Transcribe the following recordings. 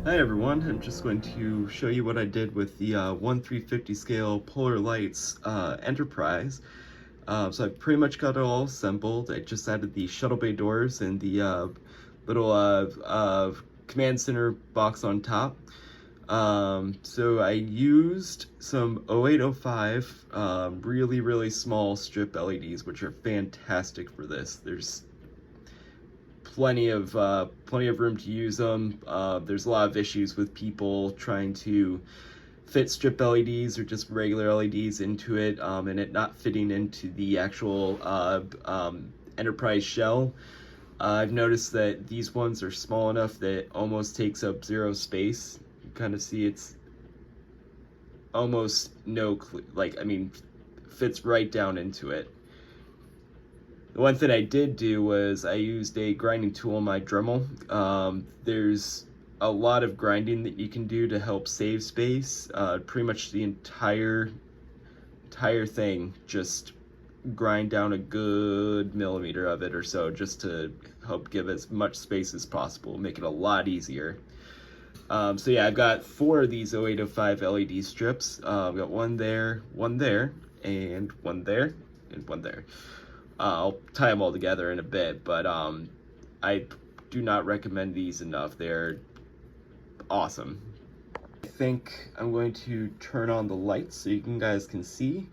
Hi everyone, I'm just going to show you what I did with the 1/350 scale Polar Lights Enterprise. So I pretty much got it all assembled. I just added the Shuttlebay doors and the little command center box on top. So I used some 0805 really small strip LEDs, which are fantastic for this. There's plenty of room to use them. There's a lot of issues with people trying to fit strip LEDs or just regular LEDs into it, and it not fitting into the actual Enterprise shell. I've noticed that these ones are small enough that it almost takes up zero space. You kind of see it's almost no, fits right down into it. The one thing I did do was I used a grinding tool on my Dremel. There's a lot of grinding that you can do to help save space. Pretty much the entire thing, just grind down a good millimeter of it or so, just to help give as much space as possible, make it a lot easier. So yeah, I've got 4 of these 0805 LED strips. I've got one there, and one there, and one there. I'll tie them all together in a bit, but I do not recommend these enough. They're awesome. I think I'm going to turn on the lights so you guys can see.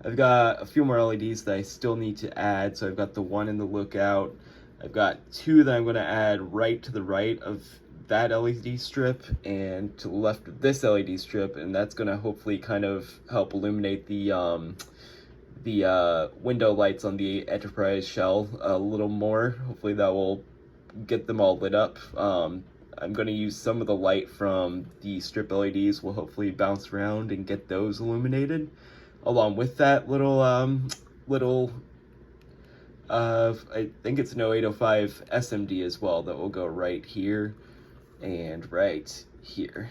I've got a few more LEDs that I still need to add. So I've got the one in the lookout. I've got 2 that I'm going to add right to the right of that LED strip and to the left of this LED strip, and that's going to hopefully kind of help illuminate the window lights on the Enterprise shell a little more. Hopefully that will get them all lit up. I'm going to use some of the light from the strip LEDs will hopefully bounce around and get those illuminated, along with that little I think it's an 0805 SMD as well that will go right here and right here.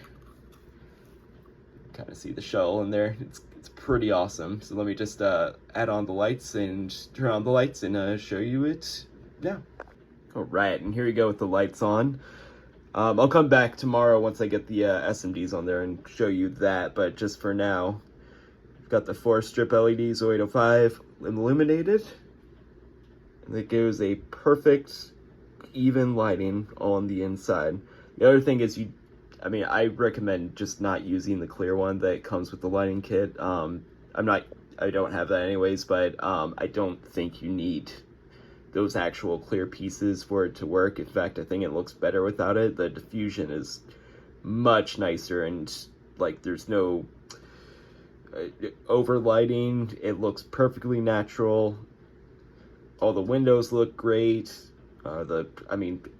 Kind of see the shell in there. It's pretty awesome. So let me just add on the lights and turn on the lights and show you it now. All right, and here we go with the lights on. I'll come back tomorrow once I get the SMDs on there and show you that, but just for now, I've got the 4 strip LEDs 0805 illuminated, and it gives a perfect even lighting on the inside. The other thing is I recommend just not using the clear one that comes with the lighting kit. I don't have that anyways, but I don't think you need those actual clear pieces for it to work. In fact, I think it looks better without it. The diffusion is much nicer, and like there's no overlighting. It looks perfectly natural. All the windows look great.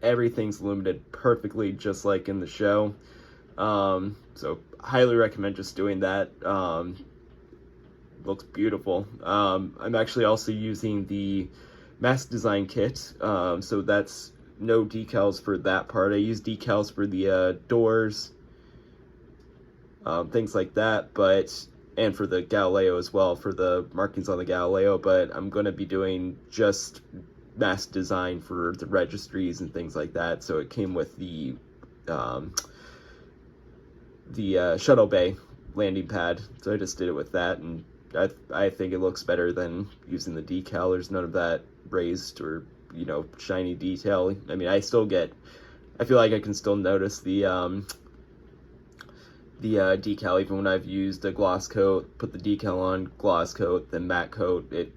Everything's illuminated perfectly, just like in the show. So highly recommend just doing that. Looks beautiful. I'm actually also using the mask design kit, so that's no decals for that part. I use decals for the doors, things like that, and for the Galileo as well, for the markings on the Galileo, but I'm going to be doing just mask design for the registries and things like that. So it came with the Shuttlebay landing pad, so I just did it with that, and I think it looks better than using the decal. There's none of that raised or shiny detail. I feel like I can still notice the decal even when I've used a gloss coat, put the decal on, gloss coat, then matte coat. It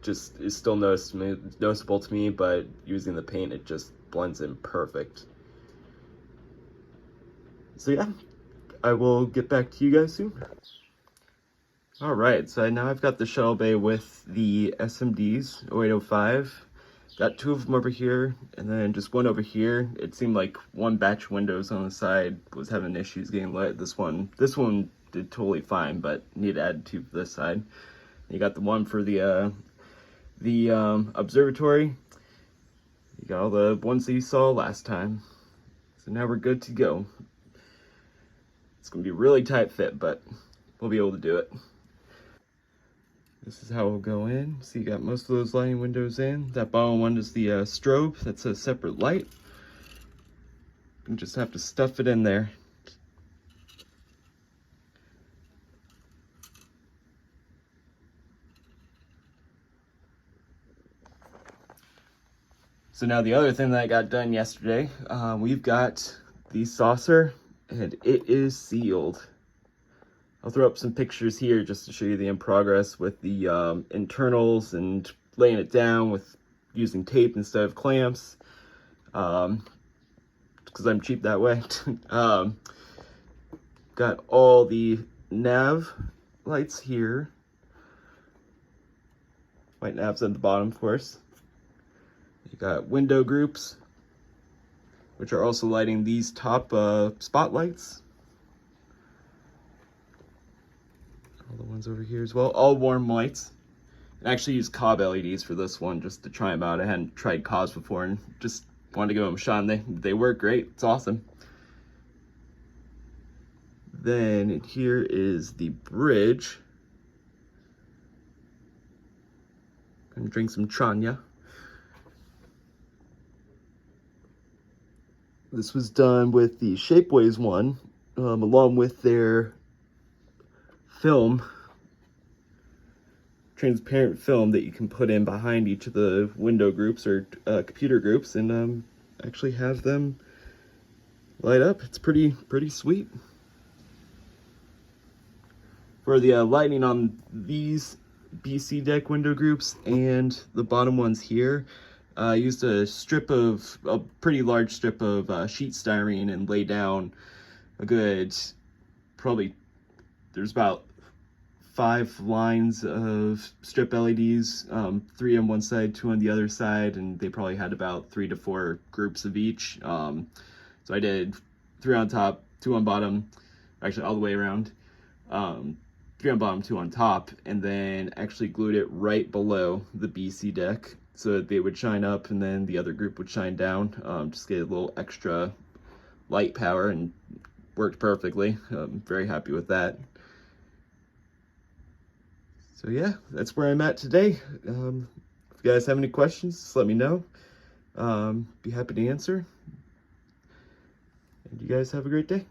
just is still noticeable to me, but using the paint, it just blends in perfect. So yeah, I will get back to you guys soon. All right, so now I've got the Shuttlebay with the SMDs 0805. Got 2 of them over here, and then just one over here. It seemed like one batch of windows on the side was having issues getting lit. This one did totally fine, but need to add 2 for this side. You got the one for the observatory. You got all the ones that you saw last time. So now we're good to go. It's gonna be a really tight fit, but we'll be able to do it. This is how it'll go in. So you got most of those lighting windows in. That bottom one is the strobe. That's a separate light. You just have to stuff it in there. So now the other thing that I got done yesterday, we've got the saucer and it is sealed. I'll throw up some pictures here just to show you the in progress with the internals and laying it down with using tape instead of clamps, because I'm cheap that way. Got all the nav lights here. White nav's at the bottom, of course. You got window groups, which are also lighting these top spotlights. All the ones over here as well, all warm lights. I actually used cob LEDs for this one just to try them out. I hadn't tried cobs before and just wanted to give them a shot, and they work great. It's awesome. Then here is the bridge. Gonna drink some Tranya. This was done with the Shapeways one, along with their film, transparent film that you can put in behind each of the window groups or computer groups, and actually have them light up. It's pretty sweet. For the lighting on these BC deck window groups and the bottom ones here, I used a pretty large strip of sheet styrene and lay down a good, probably, there's about 5 lines of strip LEDs, 3 on one side, 2 on the other side, and they probably had about 3 to 4 groups of each. So I did 3 on top, 2 on bottom, actually all the way around. 3 on bottom, 2 on top, and then actually glued it right below the BC deck so that they would shine up and then the other group would shine down. Just get a little extra light power, and worked perfectly. I'm very happy with that. So yeah, that's where I'm at today. If you guys have any questions, just let me know. Be happy to answer. And you guys have a great day.